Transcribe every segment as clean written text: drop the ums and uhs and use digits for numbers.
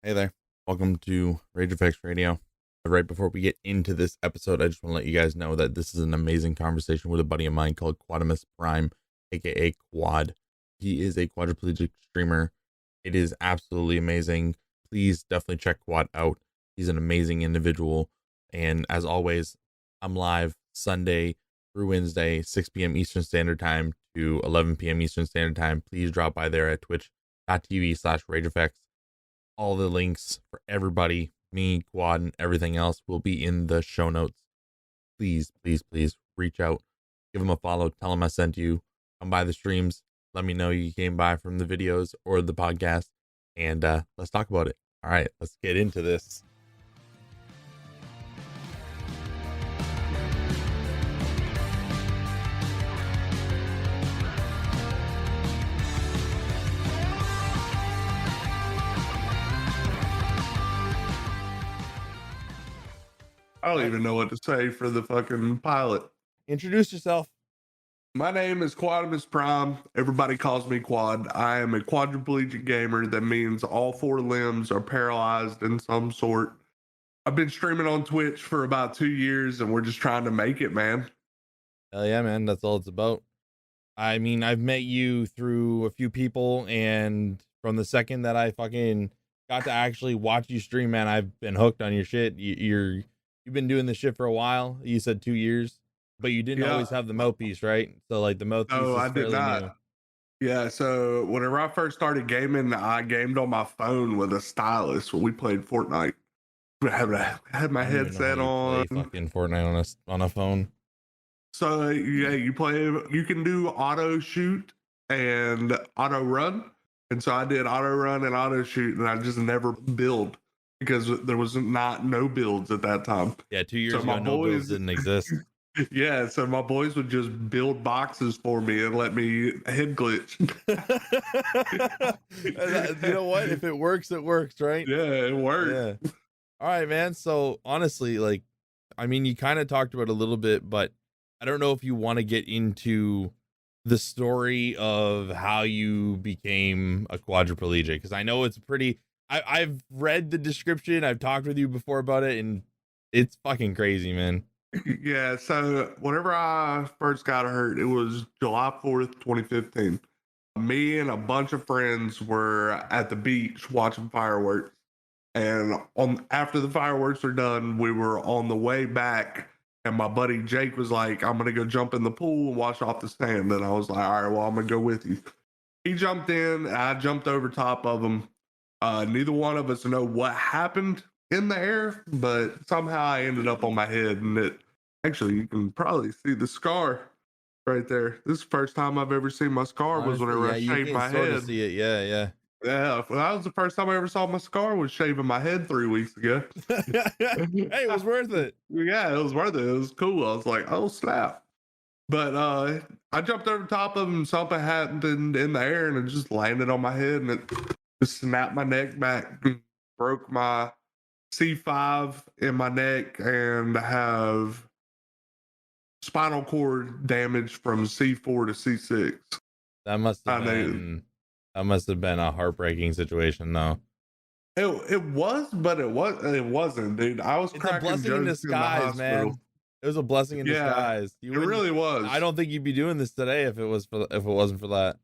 Hey there. Welcome to RageAffects Radio. Right before we get into this episode, I just want to let you guys know that this is an amazing conversation with a buddy of mine called QUADimus Prime, aka Quad. He is a quadriplegic streamer. It is absolutely amazing. Please definitely check Quad out. He's an amazing individual. And as always, I'm live Sunday through Wednesday, 6 p.m. Eastern Standard Time to 11 p.m. Eastern Standard Time. Please drop by there at twitch.tv/RageAffects. All the links for everybody, me, Quad, and everything else will be in the show notes. Please, please, please reach out. Give them a follow. Tell them I sent you. Come by the streams. Let me know you came by from the videos or the podcast. And let's talk about it. All right, let's get into this. I don't even know what to say for the fucking pilot. Introduce yourself. My name is QUADimus Prime. Everybody calls me Quad. I am a quadriplegic gamer. That means all four limbs are paralyzed in some sort. I've been streaming on Twitch for about 2 years, and we're just trying to make it, man. Hell yeah, man. That's all it's about. I mean, I've met you through a few people, and from the second that I fucking got to actually watch you stream, man, I've been hooked on your shit. You've been doing this shit for a while. You said 2 years, but you didn't always have the mouthpiece, right? So like the mouthpiece is I did not. new. Yeah, so whenever I first started gaming, I gamed on my phone with a stylus when we played Fortnite. I had my headset on. Play fucking Fortnite on a phone. So yeah, you can do auto shoot and auto run. And so I did auto run and auto shoot, and I just never build because there was no builds at that time. Yeah, 2 years ago, no builds didn't exist. Yeah, so my boys would just build boxes for me and let me head glitch. You know what? If it works, it works, right? Yeah, it worked. Yeah. All right, man. So honestly, like, I mean, you kind of talked about it a little bit, but I don't know if you want to get into the story of how you became a quadriplegic, because I know it's pretty. I've read the description. I've talked with you before about it, and it's fucking crazy, man. Yeah, so whenever I first got hurt, it was July 4th, 2015. Me and a bunch of friends were at the beach watching fireworks. And after the fireworks were done, we were on the way back, and my buddy Jake was like, I'm going to go jump in the pool and wash off the sand. And I was like, all right, well, I'm going to go with you. He jumped in, and I jumped over top of him. Neither one of us know what happened in the air, but somehow I ended up on my head, and actually, you can probably see the scar right there. This is the first time I've ever seen my scar. Honestly, was whenever I shaved my head. See it. Yeah. Yeah, well, that was the first time I ever saw my scar, was shaving my head 3 weeks ago. Hey, it was worth it. Yeah, it was worth it. It was cool. I was like, oh, snap. But I jumped over top of him, something happened in the air, and it just landed on my head, and it just snapped my neck back, broke my C5 in my neck, and have spinal cord damage from C4 to C6. That must have been a heartbreaking situation, though. It was, but it wasn't, dude. I was cracking jokes in disguise, man. It was a blessing in disguise. It really was. I don't think you'd be doing this today if it wasn't for that.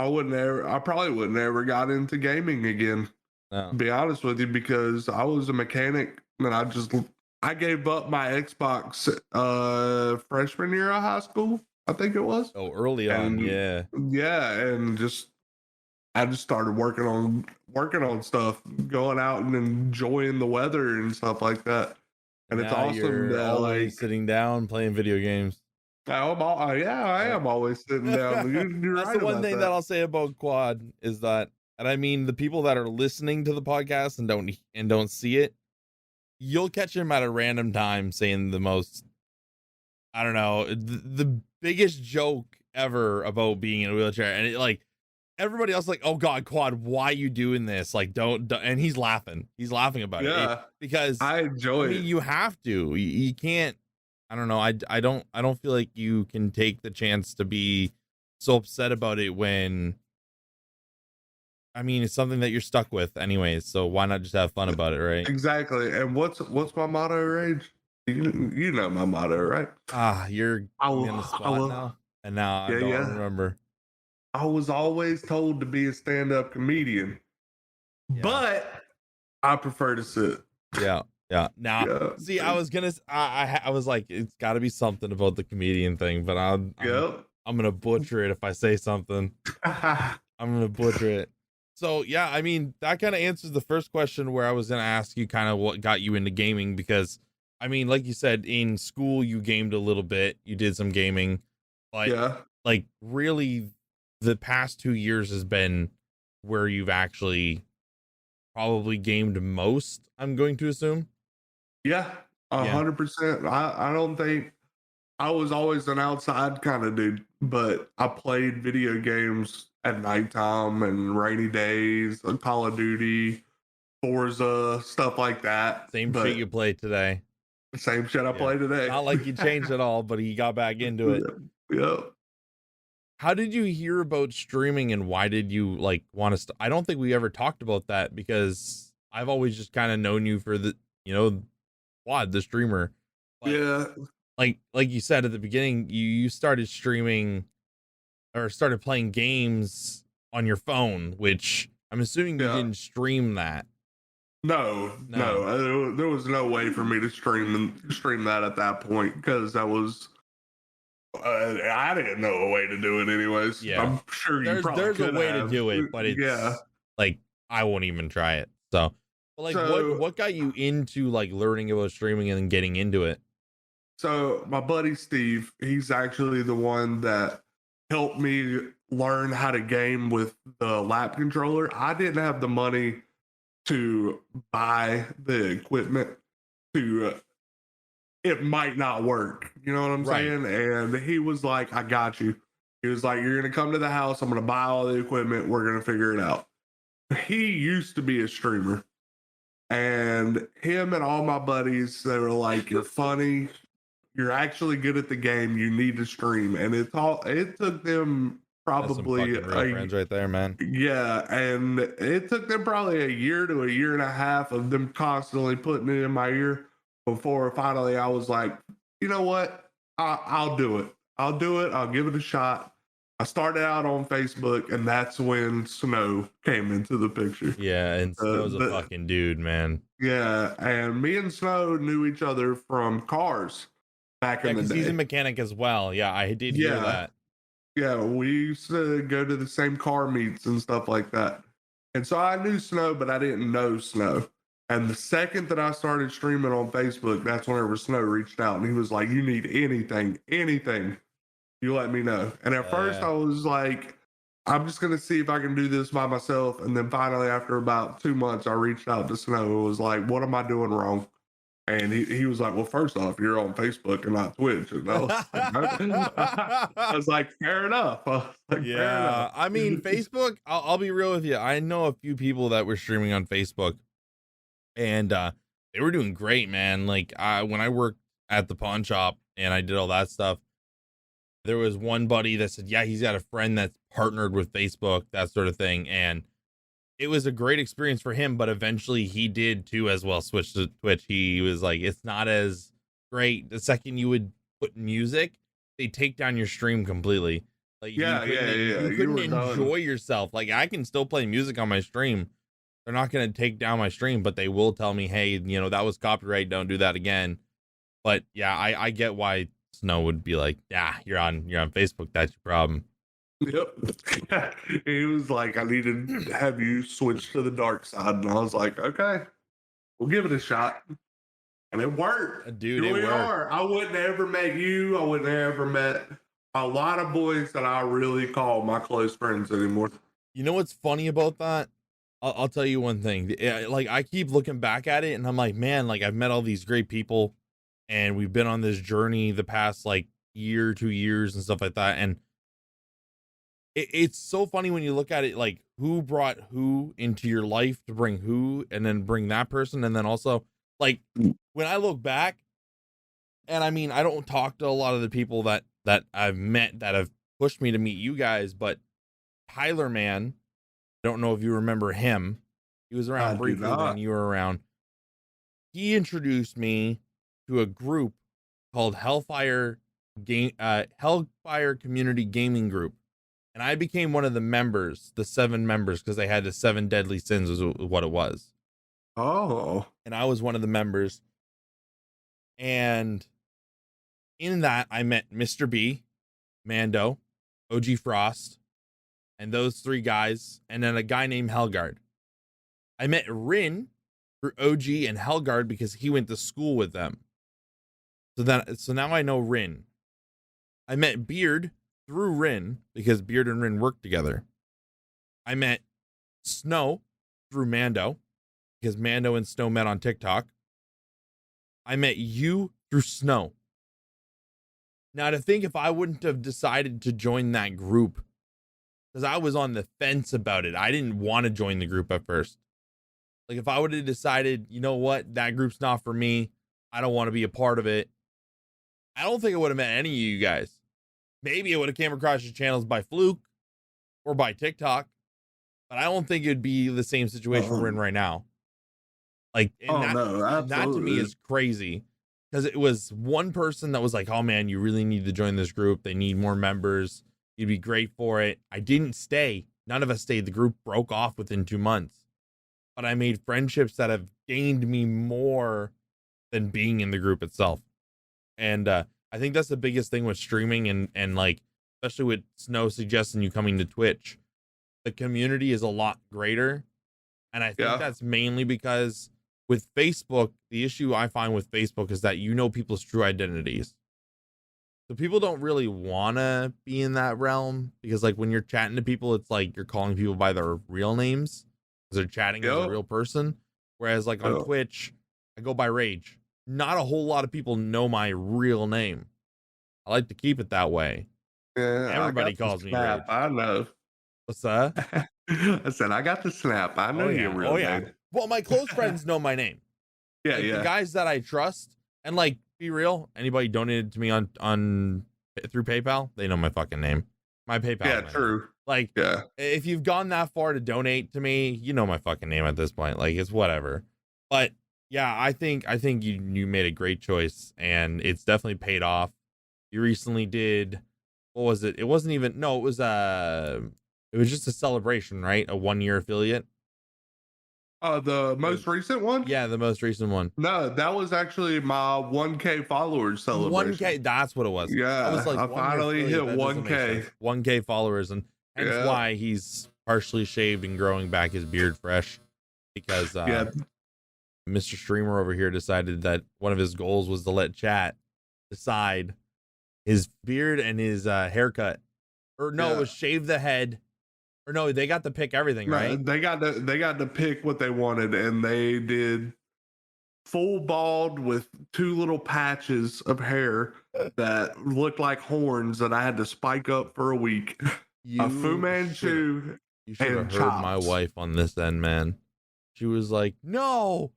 I probably wouldn't ever got into gaming again. No. To be honest with you, because I was a mechanic, and I gave up my Xbox freshman year of high school, I think it was. Oh, early on, yeah. Yeah, and I just started working on stuff, going out and enjoying the weather and stuff like that. And it's awesome that always sitting down playing video games. I am always sitting down. You're That's right the one thing that I'll say about Quad is that, and I mean the people that are listening to the podcast and don't see it, you'll catch him at a random time saying the most, I don't know, the biggest joke ever about being in a wheelchair, and it, like, everybody else like, oh god, Quad, why you doing this? Like, don't, and he's laughing about it because I enjoy it. You have to. You can't. I don't know. I don't feel like you can take the chance to be so upset about it when I mean, it's something that you're stuck with anyways, so why not just have fun about it, right? Exactly. And what's my motto, Rage? You know my motto, right? You're I putting me will, on the I spot will. now, and now I Yeah, don't yeah. remember. I was always told to be a stand-up comedian, Yeah. but I prefer to sit. Yeah. Yeah. Now, Yeah. see, I was gonna, I was like, it's got to be something about the comedian thing, but Yep. I'm gonna butcher it if I say something. I'm gonna butcher it. So yeah, I mean, that kind of answers the first question where I was gonna ask you kind of what got you into gaming, because I mean, like you said, in school you gamed a little bit, you did some gaming, but Yeah. like really the past 2 years has been where you've actually probably gamed most, I'm going to assume. Yeah. Yeah. 100%. I don't think I was always an outside kind of dude, but I played video games at nighttime and rainy days, like Call of Duty, Forza, stuff like that. Same shit you But played today. same shit I Yeah. play today. Not like you changed at all, but he got back into it. Yep. How did you hear about streaming, and why did you like want to I don't think we ever talked about that, because I've always just kind of known you for the, Quad, the streamer. But Yeah. like you said at the beginning, you started streaming or started playing games on your phone, which I'm assuming you Yeah. didn't stream that. No, No. no. There was no way for me to stream that at that point because that was I didn't know a way to do it anyways. Yeah. I'm sure you probably There's a could way to have. do it, but Yeah. it's like I won't even try it. So, but like So what got you into like learning about streaming and then getting into it? so my buddy Steve, he's actually the one that helped me learn how to game with the lap controller. I didn't have the money to buy the equipment to it might not work. You know what I'm Right. saying? And he was like, I got you. He was like, you're going to come to the house. I'm going to buy all the equipment. We're going to figure it out. He used to be a streamer. And him and all my buddies, they were like, you're funny. You're actually good at the game. You need to stream. And it took them That's some probably fucking real friends right there, man. yeah, and it took them probably a year to a year and a half of them constantly putting it in my ear before finally I was like, you know what? I'll do it. I'll do it. I'll give it a shot. I started out on Facebook, and that's when Snow came into the picture. Yeah, and Snow's a fucking dude, man. Yeah, and me and Snow knew each other from cars back Yeah, in the because he's a day. mechanic as well. Yeah, I did hear Yeah, that. yeah, we used to go to the same car meets and stuff like that. And so I knew Snow, but I didn't know Snow. And the second that I started streaming on Facebook, that's whenever Snow reached out and he was like, you need anything, you let me know. And at first Yeah. I was like, I'm just going to see if I can do this by myself. And then finally, after about 2 months, I reached out to Snow and was like, what am I doing wrong? And he was like, well, first off, you're on Facebook and not Twitch. And I was like, fair enough. I was like, fair enough. Yeah, I mean, Facebook, I'll be real with you. I know a few people that were streaming on Facebook, and they were doing great, man. Like when I worked at the pawn shop and I did all that stuff, there was one buddy that said, yeah, he's got a friend that's partnered with Facebook, that sort of thing. And it was a great experience for him, but eventually he did too as well switch to Twitch. He was like, it's not as great. The second you would put music, they take down your stream completely. Like Yeah, yeah, yeah. you You couldn't were enjoy done. yourself. Like I can still play music on my stream. They're not going to take down my stream, but they will tell me, hey, that was copyright. Don't do that again. But yeah, I get why Snow would be like, yeah, you're on Facebook. That's your problem. Yep. He was like, I need to have you switch to the dark side. And I was like, okay, we'll give it a shot. And it worked. Dude, Here it we worked. are. I wouldn't have ever met you. I wouldn't have ever met a lot of boys that I really call my close friends anymore. You know what's funny about that? I'll tell you one thing. Like I keep looking back at it and I'm like, man, like I've met all these great people and we've been on this journey the past like year, 2 years and stuff like that. And it's so funny when you look at it, like who brought who into your life to bring who and then bring that person. And then also like when I look back, and I mean, I don't talk to a lot of the people that I've met that have pushed me to meet you guys, but Tyler, man, Don't know if you remember him. He was I around do briefly when not. you were around. He introduced me to a group called Hellfire Community Gaming Group. And I became one of the members, the 7 members, because they had the 7 deadly sins was what it was. Oh. And I was one of the members. And in that, I met Mr. B, Mando, OG Frost, and those 3 guys, and then a guy named Helgard. I met Rin through OG and Helgard because he went to school with them. So now I know Rin. I met Beard through Rin because Beard and Rin worked together. I met Snow through Mando because Mando and Snow met on TikTok. I met you through Snow. Now, to think if I wouldn't have decided to join that group, because I was on the fence about it. I didn't want to join the group at first. Like, if I would have decided, you know what, that group's not for me, I don't want to be a part of it, I don't think I would have met any of you guys. Maybe I would have came across your channels by fluke or by TikTok, but I don't think it'd be the same situation we're in right now. Like, no, absolutely. that to me is crazy, because it was one person that was like, oh man, you really need to join this group. They need more members. You'd be great for it. I didn't stay. None of us stayed. The group broke off within 2 months, but I made friendships that have gained me more than being in the group itself. And I think that's the biggest thing with streaming and like, especially with Snow suggesting you coming to Twitch, the community is a lot greater. And I think that's mainly because with Facebook, the issue I find with Facebook is that you know people's true identities. So people don't really want to be in that realm, because like when you're chatting to people, it's like you're calling people by their real names because they're chatting as a real person. Whereas like on Twitch, I go by Rage. Not a whole lot of people know my real name. I like to keep it that way. Yeah, everybody calls me Rage. I know. What's that? I said, I got the snap. I know your real name. Well, my close friends know my name. Yeah, The guys that I trust, and like, be real, anybody donated to me on through PayPal, they know my fucking name. My PayPal. Yeah, true. Name. Like, if you've gone that far to donate to me, you know my fucking name at this point. Like, it's whatever. But yeah, I think you made a great choice, and it's definitely paid off. You recently did, what was it? It wasn't even, no, it was just a celebration, right? A 1-year affiliate. The most recent one? Yeah, the most recent one. No, that was actually my 1K followers celebration. 1K, that's what it was. Yeah, I was like, I finally hit 1K. 1K followers, and hence why he's partially shaved and growing back his beard fresh, because Mr. Streamer over here decided that one of his goals was to let chat decide his beard and his haircut. Or no, it was shave the head. Or no, they got to pick everything, right? They got to pick what they wanted, and they did full bald with 2 little patches of hair that looked like horns that I had to spike up for a week. A Fu Manchu. You should have heard my wife on this end, man. She was like, no,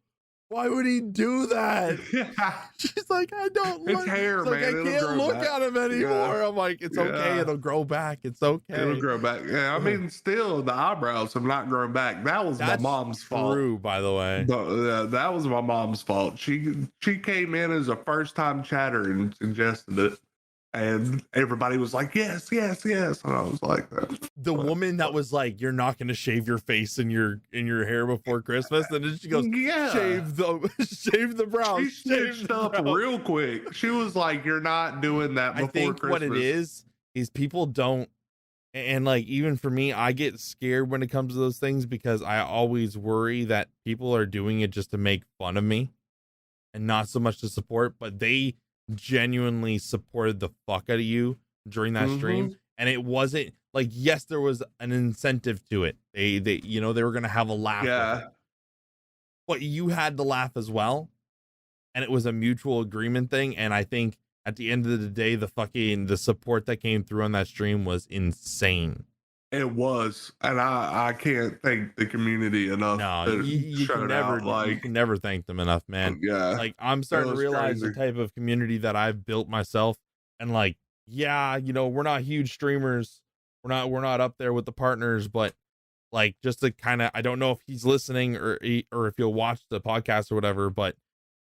why would he do that? She's like, I don't look. It's hair, man. Like, I can't look at him anymore. I'm like, it's okay. It'll grow back. It's okay. It'll grow back. Yeah, I mean, still, the eyebrows have not grown back. That was my mom's fault. True, by the way. That was my mom's fault. She came in as a first-time chatter and suggested it. And everybody was like, yes, yes, yes. And I was like, the woman that was like, you're not going to shave your face and your hair before Christmas. And then she goes, shave the brows. She switched up real quick. She was like, you're not doing that before Christmas. I think what it is people don't, and like, even for me, I get scared when it comes to those things, because I always worry that people are doing it just to make fun of me and not so much to support, but they genuinely supported the fuck out of you during that stream. And it wasn't like, yes, there was an incentive to it. They they were gonna have a laugh. Yeah. But you had to laugh as well. And it was a mutual agreement thing. And I think at the end of the day, the support that came through on that stream was insane. It was, and I can't thank the community enough. No, you can never thank them enough, man. Yeah, like, I'm starting to realize the type of community that I've built myself, and like, we're not huge streamers, we're not up there with the partners, but like just to kind of, I don't know if he's listening or if he'll watch the podcast or whatever, but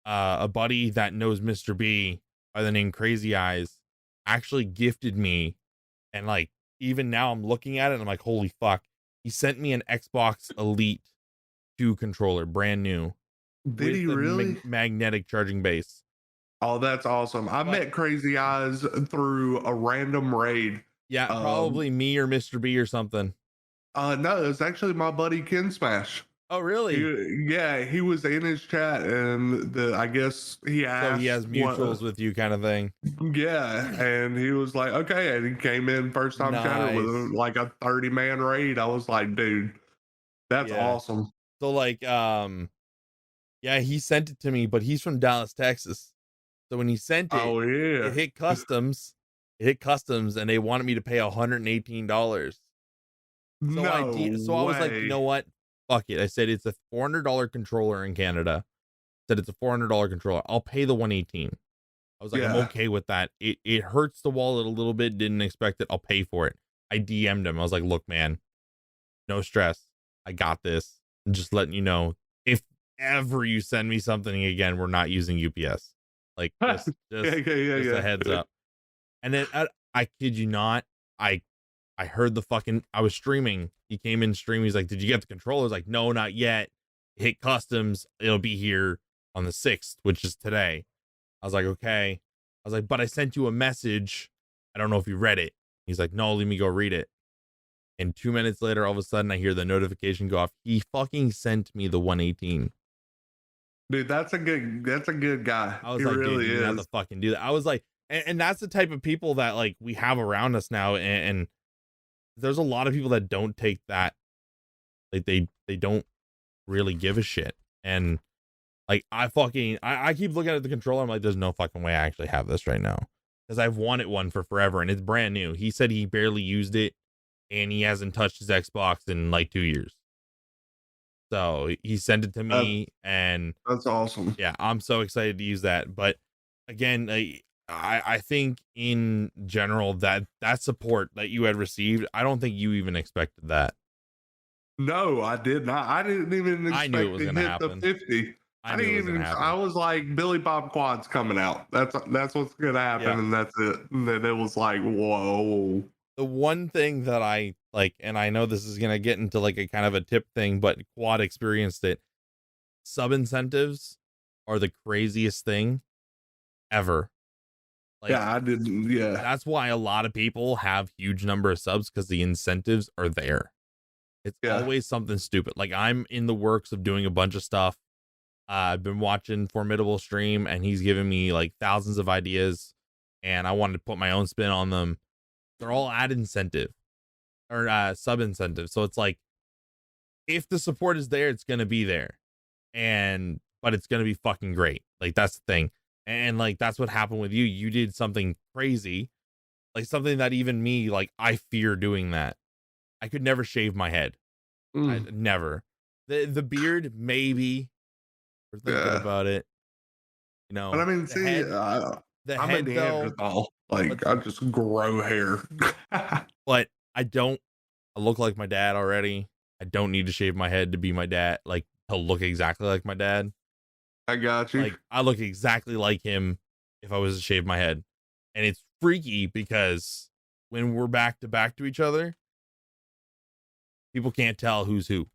a buddy that knows Mr. B by the name Crazy Eyes actually gifted me, and like even now I'm looking at it and I'm like, holy fuck, he sent me an Xbox Elite 2 controller, brand new. Did he really? Magnetic charging base. Oh, that's awesome. I met Crazy Eyes through a random raid. Yeah, probably me or Mr. B or something. No, it's actually my buddy Ken Smash. Oh, really? He was in his chat, and I guess he asked. So he has mutuals with you, kind of thing. Yeah, and he was like, okay, and he came in first time chatter with like a 30-man raid. I was like, dude, that's awesome. So like, yeah, he sent it to me, but he's from Dallas, Texas. So when he sent it, it hit customs. It hit customs, and they wanted me to pay $118. So I was like, you know what? Fuck it. I said it's a $400 controller in Canada. I said it's a $400 controller. I'll pay the $118. I was like, I'm okay with that. It hurts the wallet a little bit. Didn't expect it. I'll pay for it. I DM'd him. I was like, look, man, no stress. I got this. I'm just letting you know, if ever you send me something again, we're not using UPS. Like just a heads up. And then I kid you not, I heard I was streaming. He came in stream. He's like, did you get the controller? I was like, no, not yet. Hit customs. It'll be here on the 6th, which is today. I was like, okay. I was like, but I sent you a message. I don't know if you read it. He's like, no, let me go read it. And 2 minutes later, all of a sudden I hear the notification go off. He fucking sent me the 118. Dude, that's a good guy. I was like, dude, you have to fucking do that. I was like, and that's the type of people that like we have around us now. And there's a lot of people that don't take that. Like they don't really give a shit. And like, I keep looking at the controller. I'm like, there's no fucking way I actually have this right now. Cause I've wanted one for forever and it's brand new. He said he barely used it and he hasn't touched his Xbox in like 2 years. So he sent it to me and that's awesome. Yeah. I'm so excited to use that. But again, I think in general that support that you had received, I don't think you even expected that. No, I did not. I didn't even expect I knew it was to gonna hit happen. the 50. I didn't even. I was like, Billy Bob Quad's coming out. That's what's gonna happen, and that's it. And then it was like, whoa. The one thing that I like, and I know this is gonna get into like a kind of a tip thing, but Quad experienced it. Sub incentives are the craziest thing ever. Like, yeah, I didn't. Yeah, that's why a lot of people have huge number of subs because the incentives are there. It's always something stupid. Like I'm in the works of doing a bunch of stuff. I've been watching Formidable stream and he's giving me like thousands of ideas and I wanted to put my own spin on them. They're all ad incentive or sub incentive. So it's like, if the support is there, it's going to be there but it's going to be fucking great. Like that's the thing. And like, that's what happened with you. You did something crazy, like something that even me, like I fear doing that. I could never shave my head. Never. The beard, maybe. We're thinking about it. You know. But I mean, see, I'm a Neanderthal. Like, I just grow hair. But I look like my dad already. I don't need to shave my head to be my dad. Like, to look exactly like my dad. I got you. Like, I look exactly like him if I was to shave my head. And it's freaky because when we're back to each other, people can't tell who's who.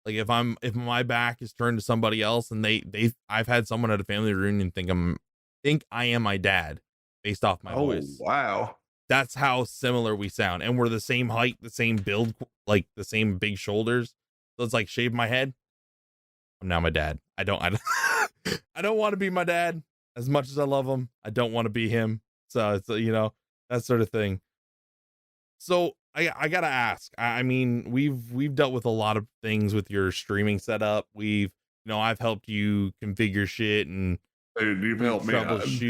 Like if my back is turned to somebody else and I've had someone at a family reunion think I am my dad based off my voice. Wow. That's how similar we sound. And we're the same height, the same build, like the same big shoulders. So it's like, shave my head. I'm now my dad. I don't want to be my dad as much as I love him. I don't want to be him. So it's, that sort of thing. So I gotta ask. I mean, we've dealt with a lot of things with your streaming setup. I've helped you configure shit and dude, you've helped me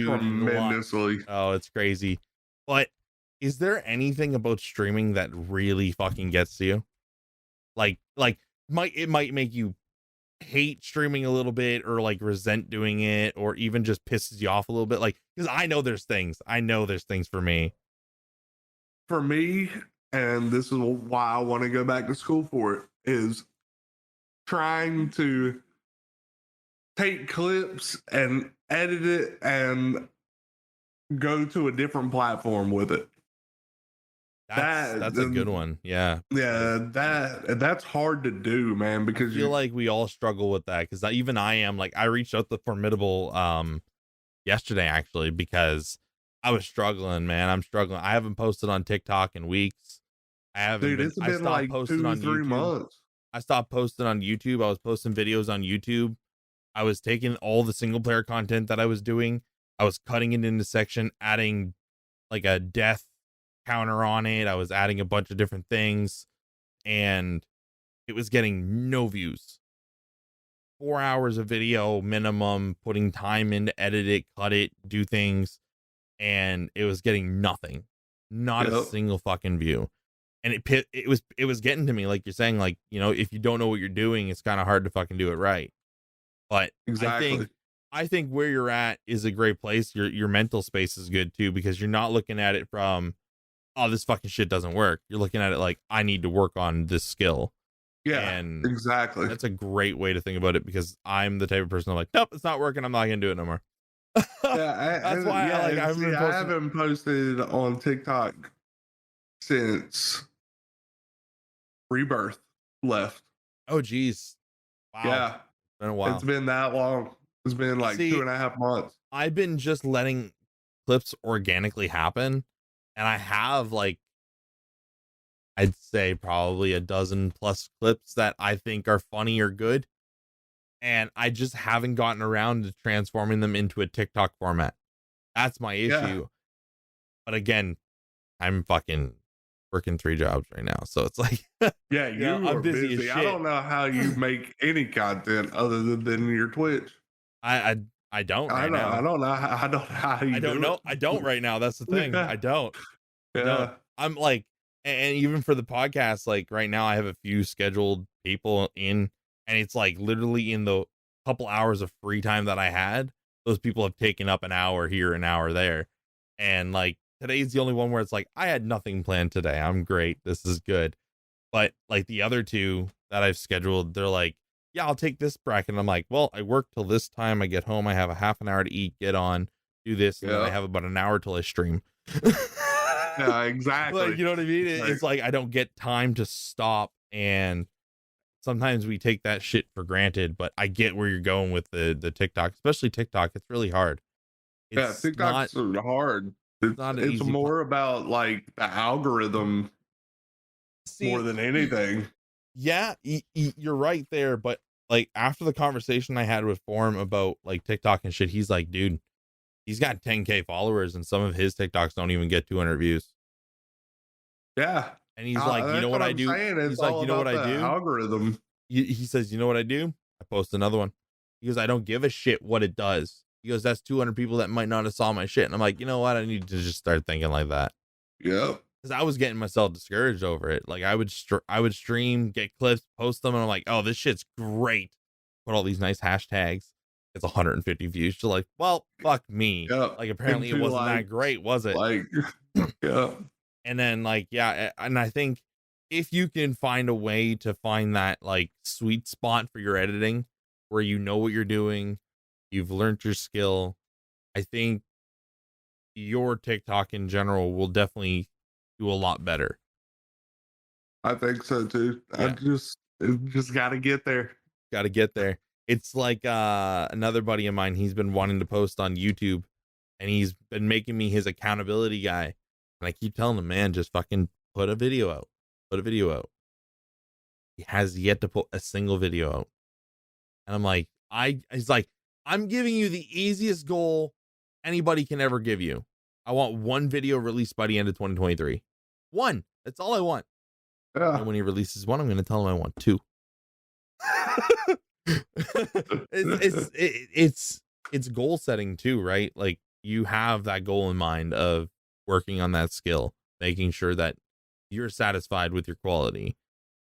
tremendously. Oh, it's crazy. But is there anything about streaming that really fucking gets to you? Like it might make you hate streaming a little bit or like resent doing it or even just pisses you off a little bit. Like, because I know there's things for me. For me, and this is why I want to go back to school for it, is trying to take clips and edit it and go to a different platform with it. That's a good one. Yeah. Yeah, that's hard to do, man, because I feel like we all struggle with that, because even I am like, I reached out to Formidable yesterday actually, because I was struggling, man. I'm struggling. I haven't posted on TikTok in weeks. Dude, it's I been stopped like posting 2 on 3 YouTube. months. I stopped posting on YouTube. I was posting videos on YouTube. I was taking all the single player content that I was doing. I was cutting it into section, adding like a death counter on it. I was adding a bunch of different things, and it was getting no views. 4 hours of video minimum, putting time in to edit it, cut it, do things, and it was getting nothing. Not a single fucking view. And it was getting to me, like you're saying, like, you know, if you don't know what you're doing, it's kind of hard to fucking do it right. But Exactly. I think where you're at is a great place. Your mental space is good too, because you're not looking at it from, oh, this fucking shit doesn't work. You're looking at it like, I need to work on this skill. Yeah, and exactly. That's a great way to think about it, because I'm the type of person I'm like, nope, it's not working. I'm not gonna do it no more. Yeah, That's why I haven't posted on TikTok since Rebirth left. Oh geez. Wow. Yeah, It's been a while. it's been that long. It's been like See, 2.5 months. I've been just letting clips organically happen, and I have, like, I'd say probably a dozen plus clips that I think are funny or good, and I just haven't gotten around to transforming them into a TikTok format. That's my issue. But again, I'm fucking working 3 jobs right now, so it's like, Yeah, you know, I'm are busy as shit. I don't know how you make any content other than your Twitch. I don't right now. I don't know how you I don't know. I don't right now. That's the thing. I don't. I'm like, and even for the podcast, like right now I have a few scheduled people in, and it's like literally in the couple hours of free time that I had, those people have taken up an hour here, an hour there. And like today's the only one where it's like, I had nothing planned today. I'm great. This is good. But like the other two that I've scheduled, they're like, yeah, I'll take this bracket. And I'm like, well, I work till this time. I get home. I have a half an hour to eat, get on, do this. And then I have about an hour till I stream. Yeah, exactly. Like, you know what I mean? It's like, I don't get time to stop. And sometimes we take that shit for granted, but I get where you're going with the TikTok, especially TikTok. It's really hard. TikTok's hard. It's more about like the algorithm more than anything. Yeah, you're right there. But like after the conversation I had with Form about like TikTok and shit, he's like, dude, he's got 10K followers and some of his TikToks don't even get 200 views. Yeah. And he's like, you know what I do? He's like, you know what I do? Algorithm. He says, you know what I do? I post another one. He goes, I don't give a shit what it does. He goes, that's 200 people that might not have saw my shit. And I'm like, you know what? I need to just start thinking like that. Yep. Because I was getting myself discouraged over it. Like I would stream, get clips, post them, and I'm like, oh, this shit's great. Put all these nice hashtags. It's 150 views. So like, well, fuck me. Yep. Like apparently it wasn't that great, was it? Like, yeah. And then like, yeah, and I think if you can find a way to find that like sweet spot for your editing, where you know what you're doing, you've learned your skill, I think your TikTok in general will definitely do a lot better. I think so too. Yeah. I just got to get there. Got to get there. It's like another buddy of mine, he's been wanting to post on YouTube, and he's been making me his accountability guy. And I keep telling him, man, just fucking put a video out. Put a video out. He has yet to put a single video out. And I'm like, he's like, I'm giving you the easiest goal anybody can ever give you. I want one video released by the end of 2023. One. That's all I want. Yeah. And when he releases one, I'm going to tell him I want 2. It's goal setting too, right? Like you have that goal in mind of working on that skill, making sure that you're satisfied with your quality,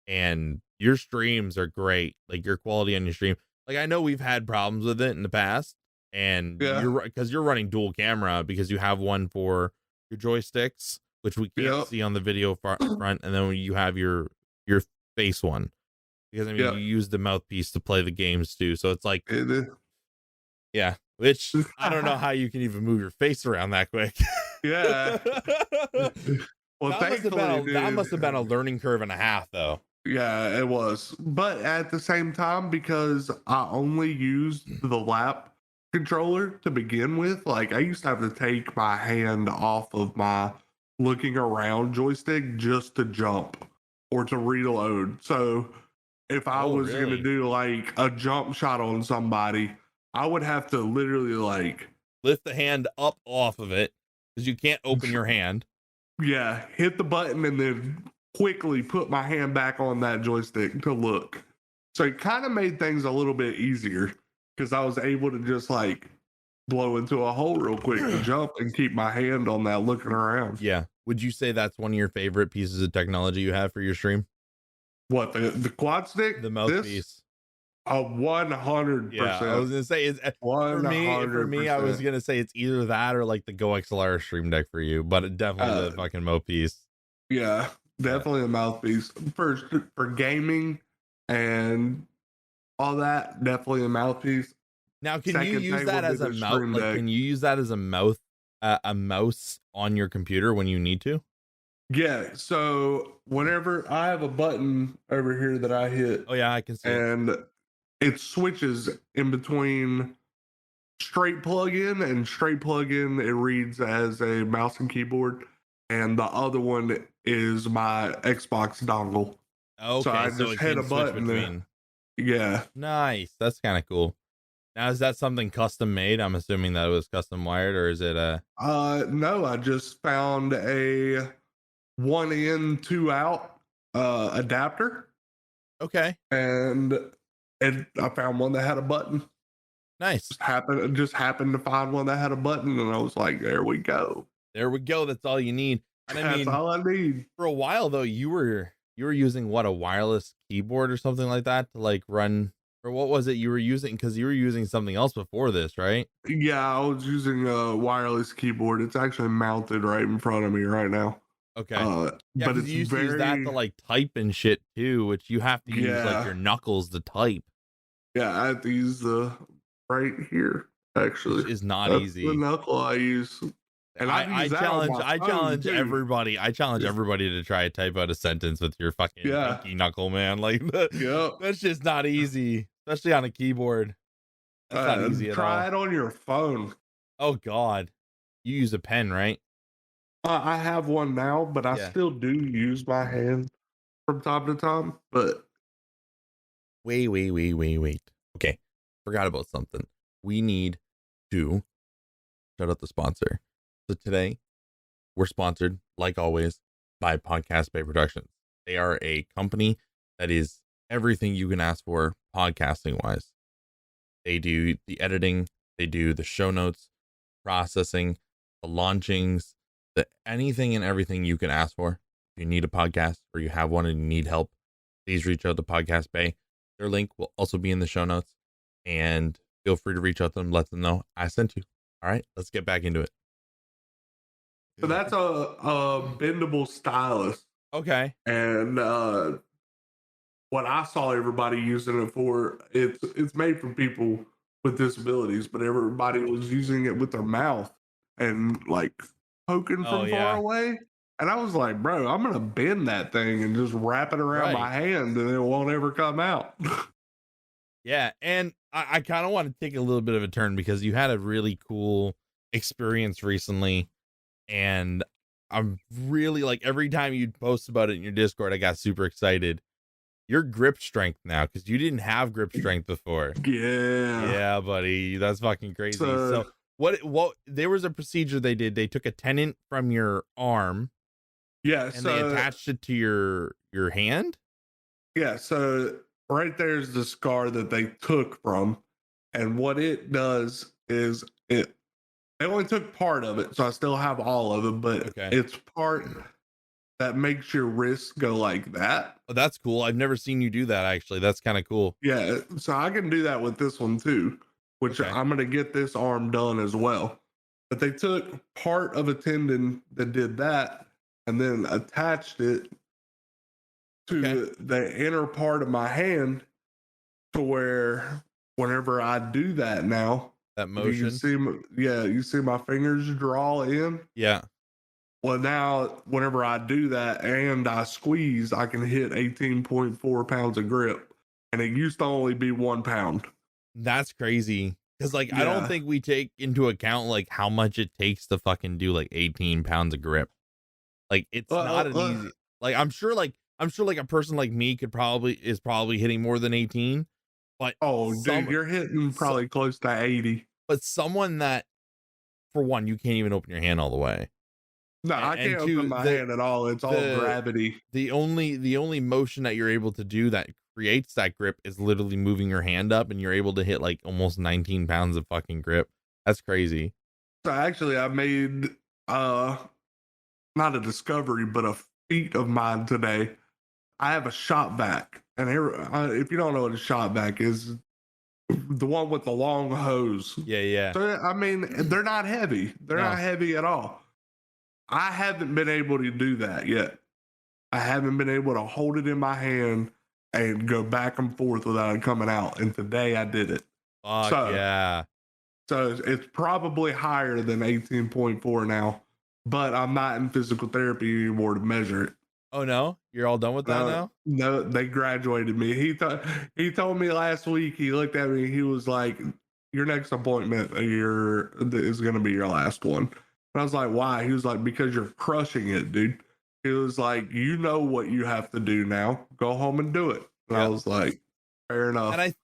and your streams are great. Like your quality on your stream. Like I know we've had problems with it in the past, and you're running dual camera because you have one for your joysticks which we can't Yep. see on the video front, and then you have your face one, because I mean Yep. you use the mouthpiece to play the games too, so it's like, It is. yeah, which I don't know how you can even move your face around that quick. Yeah. Well, thankfully, That must have dude. been a learning curve and a half, though. Yeah, it was. But at the same time, because I only used the lap controller to begin with, like I used to have to take my hand off of my looking around joystick just to jump or to reload. So if I Oh, was going to really? do like a jump shot on somebody, I would have to literally like, Lift the hand up off of it, because you can't open your hand. yeah, hit the button and then quickly put my hand back on that joystick to look. So it kind of made things a little bit easier because I was able to just like blow into a hole real quick to jump and keep my hand on that looking around. Yeah. Would you say that's one of your favorite pieces of technology you have for your stream? What, the quad stick? The mouthpiece. A 100%. Yeah, I was gonna say it's for me. I was gonna say it's either that or like the Go XLR stream deck for you, but it definitely the fucking mouthpiece. Yeah, definitely a mouthpiece for gaming and all that. Definitely a mouthpiece. Now, can you use that as a mouse? Like, can you use that as a mouse on your computer when you need to? Yeah. So whenever I have a button over here that I hit, Oh yeah, I can see. and it switches in between straight plug-in and straight plug-in. It reads as a mouse and keyboard, and the other one is my Xbox dongle. Okay, so I just hit a button between. Yeah. Nice. That's kind of cool. Now, is that something custom made? I'm assuming that it was custom wired, or is it a? No, I just found a 1 in 2 out adapter. Okay. And I found one that had a button. Nice. Just happened to find one that had a button, and I was like, there we go. There we go. That's all you need. And I mean, that's all I need. For a while though, you were using what, a wireless keyboard or something like that to like run, or what was it you were using? Because you were using something else before this, right? Yeah, I was using a wireless keyboard. It's actually mounted right in front of me right now. Okay. Yeah, but it's you used to use that to like type and shit too, which you have to use like your knuckles to type. Yeah, I have to use the right here, actually. Which is not easy. The knuckle I use. And I challenge everybody. I challenge everybody to try to type out a sentence with your fucking pinky knuckle, man. Like that's just not easy, especially on a keyboard. That's not easy at all. Try it on your phone. Oh God, you use a pen, right? I have one now, but I still do use my hand from time to time. But wait. Okay, forgot about something. We need to shout out the sponsor. So today, we're sponsored, like always, by Podcast Bay Productions. They are a company that is everything you can ask for podcasting wise. They do the editing, they do the show notes, processing, the launchings, anything and everything you can ask for. If you need a podcast or you have one and you need help, please reach out to Podcast Bay. Their link will also be in the show notes, and feel free to reach out to them, let them know I sent you. All right, let's get back into it. So that's a bendable stylus. Okay. And what I saw everybody using it for, it's made for people with disabilities, but everybody was using it with their mouth and like poking from far away. And I was like, bro, I'm gonna bend that thing and just wrap it around my hand, and it won't ever come out. Yeah, and I kind of want to take a little bit of a turn because you had a really cool experience recently, and I'm really like, every time you post about it in your Discord, I got super excited. Your grip strength now, because you didn't have grip strength before. Yeah, buddy, that's fucking crazy. So what there was a procedure they did. They took a tendon from your arm, and they attached it to your hand. Yeah, so right there's the scar that they took from, and what it does is they only took part of it, so I still have all of it, but it's part that makes your wrist go like that. Oh, that's cool. I've never seen you do that, actually. That's kind of cool. Yeah, so I can do that with this one too, which I'm going to get this arm done as well. But they took part of a tendon that did that, and then attached it to the inner part of my hand to where whenever I do that now, That if you can motion. see, you see my fingers draw in. Yeah. Well, now whenever I do that and I squeeze, I can hit 18.4 pounds of grip, and it used to only be 1 pound. That's crazy. Because like I don't Yeah. think we take into account like how much it takes to fucking do like 18 pounds of grip. Like it's not an easy. Like I'm sure like a person like me is probably hitting more than 18. But Oh, dude, you're hitting probably close to 80. But someone that, for one, you can't even open your hand all the way. No, I And can't two, open my hand at all. It's all gravity. The only motion that you're able to do that creates that grip is literally moving your hand up, and you're able to hit like almost 19 pounds of fucking grip. That's crazy. So actually, I made not a discovery, but a feat of mine today. I have a shot vac, and if you don't know what a shot vac is, the one with the long hose. Yeah. So I mean, they're not heavy. They're not heavy at all. I haven't been able to do that yet. I haven't been able to hold it in my hand and go back and forth without it coming out. And today I did it. Fuck yeah. So it's probably higher than 18.4 now, but I'm not in physical therapy anymore to measure it. Oh no, you're all done with that now? No, they graduated me. He told me last week. He looked at me. He was like, "Your next appointment is going to be your last one." And I was like, "Why?" He was like, "Because you're crushing it, dude." He was like, "You know what you have to do now. Go home and do it." And I was like, "Fair enough." And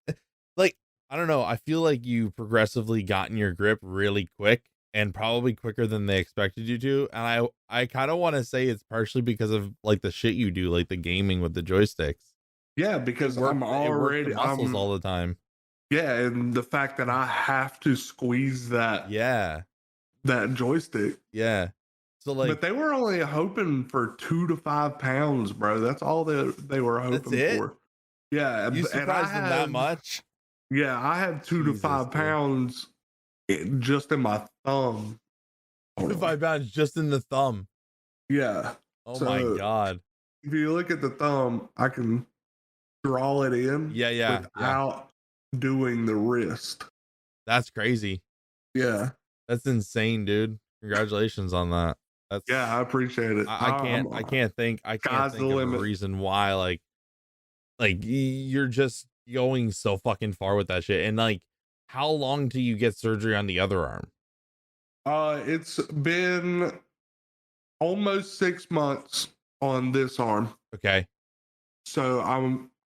I don't know. I feel like you progressively gotten your grip really quick, and probably quicker than they expected you to. And I kind of want to say it's partially because of like the shit you do, like the gaming with the joysticks. Yeah, because I'm already the muscles all the time. Yeah, and the fact that I have to squeeze that joystick. Yeah. So like, but they were only hoping for 2 to 5 pounds, bro. That's all they were hoping for. Yeah, you surprised them that much? Yeah, I have 2 to 5 pounds just in my thumb. 2 to 5 pounds just in the thumb. Yeah. Oh my god. If you look at the thumb, I can draw it in. Without doing the wrist. That's crazy. Yeah. That's insane, dude. Congratulations on that. I appreciate it. I can't think of a reason why like you're just going so fucking far with that shit. And like, how long do you get surgery on the other arm? It's been almost 6 months on this arm. Okay. So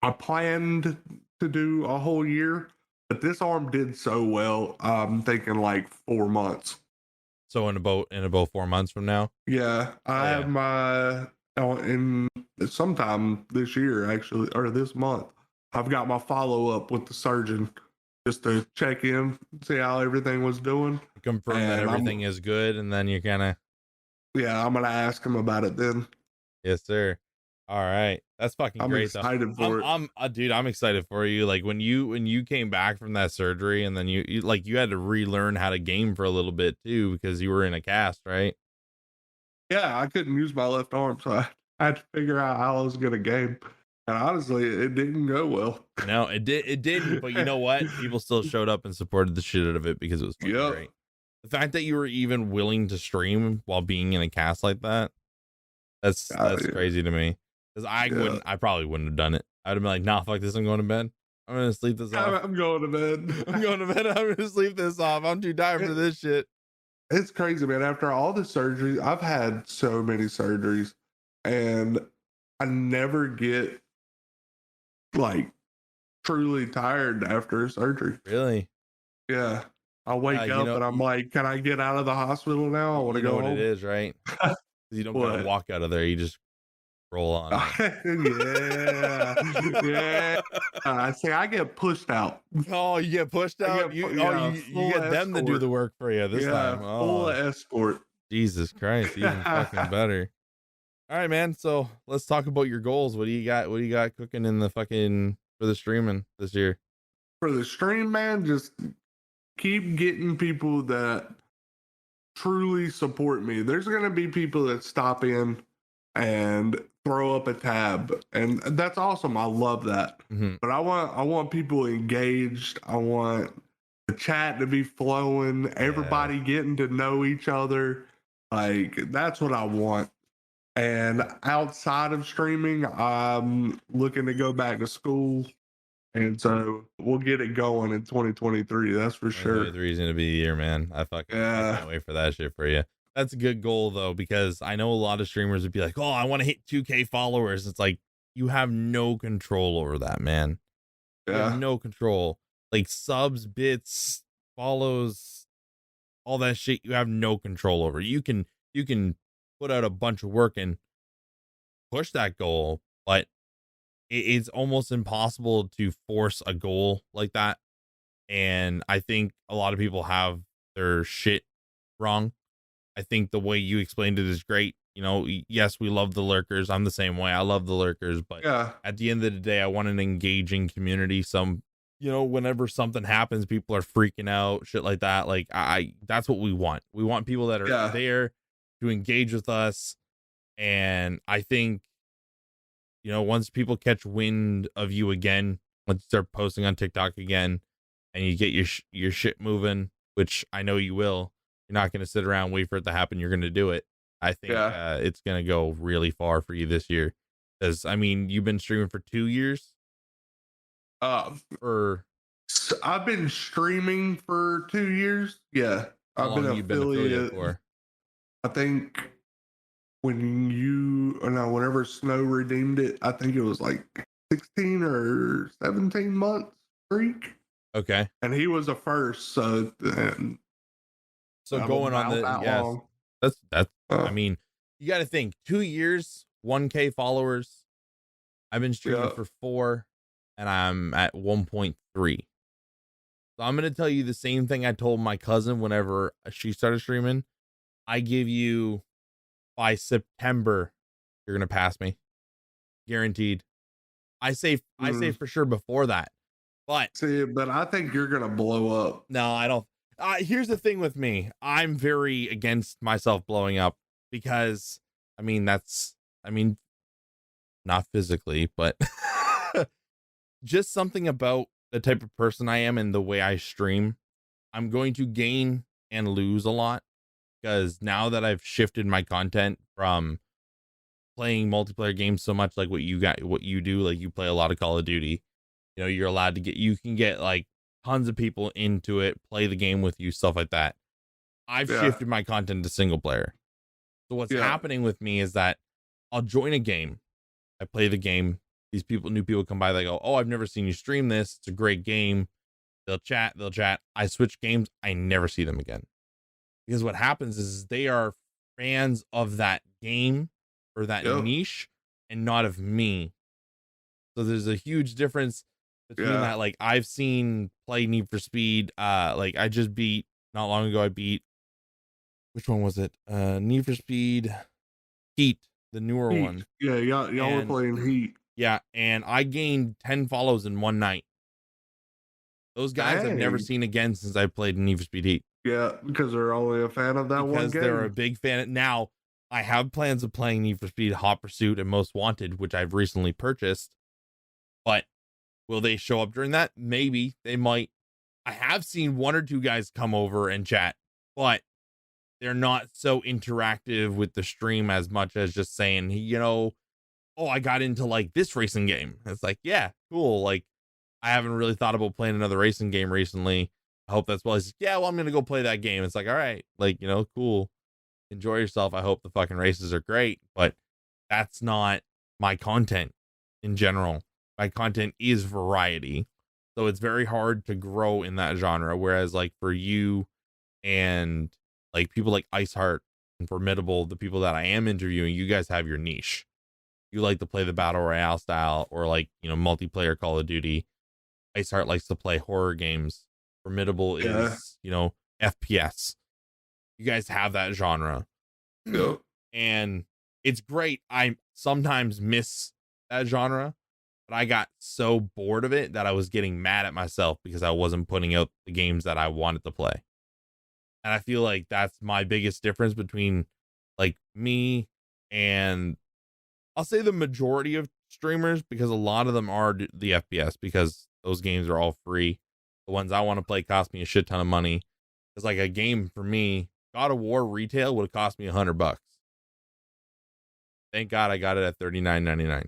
I planned to do a whole year, but this arm did so well. I'm thinking like 4 months. So in about 4 months from now? Yeah. I have my in sometime this year, actually, or this month. I've got my follow-up with the surgeon just to check in, see how everything was doing. Confirm that everything is good, and then you kind of... Yeah, I'm going to ask him about it then. Yes, sir. All right. That's fucking great. I'm excited for it. Dude, I'm excited for you. Like when you came back from that surgery, and then you had to relearn how to game for a little bit too, because you were in a cast, right? Yeah, I couldn't use my left arm, so I had to figure out how I was going to game. And honestly, it didn't go well. No, it didn't. But you know what? People still showed up and supported the shit out of it because it was fucking great. The fact that you were even willing to stream while being in a cast like that, that's crazy to me. Because I probably wouldn't have done it. I'd have been like, nah, fuck this. I'm going to bed. I'm going to sleep this off. I'm going to bed. I'm going to bed. I'm going to sleep this off. I'm too tired for this shit. It's crazy, man. After all the surgeries, I've had so many surgeries, and I never get like truly tired after surgery. Really? Yeah. I wake up and I'm like, can I get out of the hospital now? I want to go home. What it is, right? You don't gotta walk out of there. You just roll on. Yeah. I say I get pushed out. Oh, you get pushed out? You get them to do the work for you this time. Full escort. Jesus Christ, even fucking better. All right, man. So let's talk about your goals. What do you got? What do you got cooking in the fucking for the streaming this year? For the stream, man, just keep getting people that truly support me. There's gonna be people that stop in and throw up a tab, and that's awesome. I love that. Mhm. But I want people engaged. I want the chat to be flowing, Yeah. everybody getting to know each other. Like that's what I want. And outside of streaming, I'm looking to go back to school. And so we'll get it going in 2023. That's for sure. 2023 is gonna be the year, man. I Yeah. can't wait for that shit for you. That's a good goal though, because I know a lot of streamers would be like, "Oh, I want to hit 2K followers." It's like you have no control over that, man. You have Yeah. no control. Like subs, bits, follows, all that shit. You have no control over. You can put out a bunch of work and push that goal, but it's almost impossible to force a goal like that. And I think a lot of people have their shit wrong. I think the way you explained it is great. Yes, we love the lurkers. I'm the same way. I love the lurkers, but Yeah. at the end of the day, I want an engaging community. Whenever something happens, people are freaking out, shit like that. Like that's what we want. We want people that are Yeah. there to engage with us. And I think, once people catch wind of you again, once you start posting on TikTok again, and you get your shit moving, which I know you will. You're not going to sit around and wait for it to happen. You're going to do it. I think Yeah. it's going to go really far for you this year. Because you've been streaming for 2 years, Uh, or I've been streaming for 2 years. Yeah. how I've been long you been affiliate affiliate. for? I think whenever Snow redeemed it, I think it was like 16 or 17 months streak. Okay, And he was the first. And so I'm going on about the that yes, long. that's. Uh, You got to think 2 years, 1K followers. I've been streaming yeah. for 4, and I'm at 1.3. So I'm going to tell you the same thing I told my cousin whenever she started streaming. I give you, by September, you're going to pass me. Guaranteed. I say for sure before that. But See, but I think you're gonna blow up. no, I don't. Here's the thing with me. I'm very against myself blowing up because that's, not physically, but just something about the type of person I am and the way I stream. I'm going to gain and lose a lot because now that I've shifted my content from playing multiplayer games so much, like what you do, like you play a lot of Call of Duty, you're allowed to you can get like tons of people into it, play the game with you, stuff like that. I've Yeah. shifted my content to single player. So what's Yeah. happening with me is that I'll join a game, I play the game, new people come by, they go, "Oh, I've never seen you stream this. It's a great game." They'll chat. I switch games. I never see them again. Because what happens is they are fans of that game or that Yep. niche and not of me. So there's a huge difference between Yeah. that. Like I've seen play Need for Speed. Like I just beat not long ago. I beat, which one was it? Need for Speed Heat, the newer Heat. one. Yeah, y'all were And playing Heat. yeah, and I gained 10 follows in one night. Those guys I've never Dang. seen again since I played Need for Speed Heat. Yeah, because they're only a fan of that one Because game. they're a big fan. Now, I have plans of playing Need for Speed Hot Pursuit and Most Wanted, which I've recently purchased. But will they show up during that? Maybe. They might. I have seen one or two guys come over and chat, but they're not so interactive with the stream as much as just saying, "Oh, I got into like this racing game." It's like, yeah, cool. Like, I haven't really thought about playing another racing game recently. I hope that's well. He's like, yeah, well, I'm gonna go play that game. It's like, all right, like, cool. Enjoy yourself. I hope the fucking races are great, but that's not my content in general. My content is variety. So it's very hard to grow in that genre. Whereas like for you and like people like Iceheart and Formidable, the people that I am interviewing, you guys have your niche. You like to play the battle royale style or like, multiplayer Call of Duty. Iceheart likes to play horror games. Formidable is, FPS. You guys have that genre. Yep. And it's great. I sometimes miss that genre, but I got so bored of it that I was getting mad at myself because I wasn't putting out the games that I wanted to play. And I feel like that's my biggest difference between like me and I'll say the majority of streamers, because a lot of them are the FPS, because those games are all free. The ones I want to play cost me a shit ton of money. It's like a game for me. God of War retail would have cost me $100. Thank God I got it at $39.99.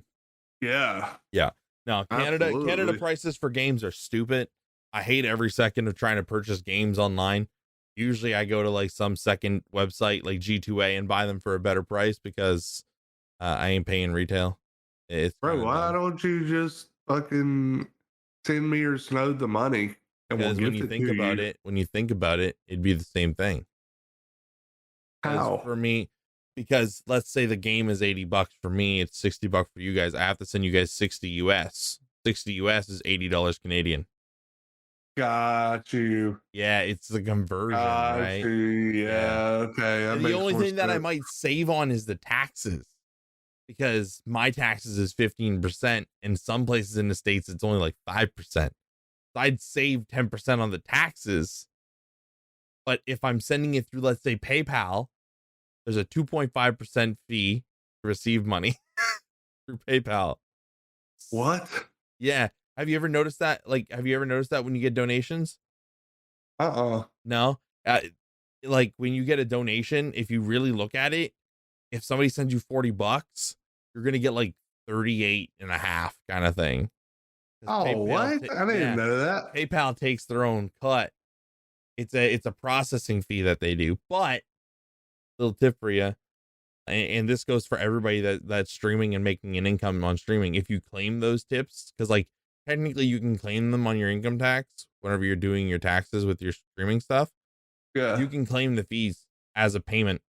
Yeah. Now Canada prices for games are stupid. I hate every second of trying to purchase games online. Usually I go to like some second website like G2A and buy them for a better price because I ain't paying retail. It's Bro, why don't you just fucking send me or Snowed the money and we'll because gift it to you? when you think about it, it'd be the same thing. How? For me, because let's say the game is $80 for me, it's $60 for you guys. I have to send you guys 60 US. 60 US is $80 Canadian. Got you. Yeah, it's the conversion, right? Yeah. Okay. And the only thing that I might save on is the taxes, because my taxes is 15%, and some places in the States it's only like 5%. So I'd save 10% on the taxes. But if I'm sending it through, let's say, PayPal, there's a 2.5% fee to receive money through PayPal. What? Yeah. Have you ever noticed that? Like, have you ever noticed that when you get donations? No. Like when you get a donation, if you really look at it, if somebody sends you $40, you're going to get like 38 and a half kind of thing. Oh, what? I didn't know that. PayPal takes their own cut. It's a processing fee that they do, but little tip for you. And this goes for everybody that's streaming and making an income on streaming. If you claim those tips, because like technically you can claim them on your income tax whenever you're doing your taxes with your streaming stuff. Yeah. You can claim the fees as a payment.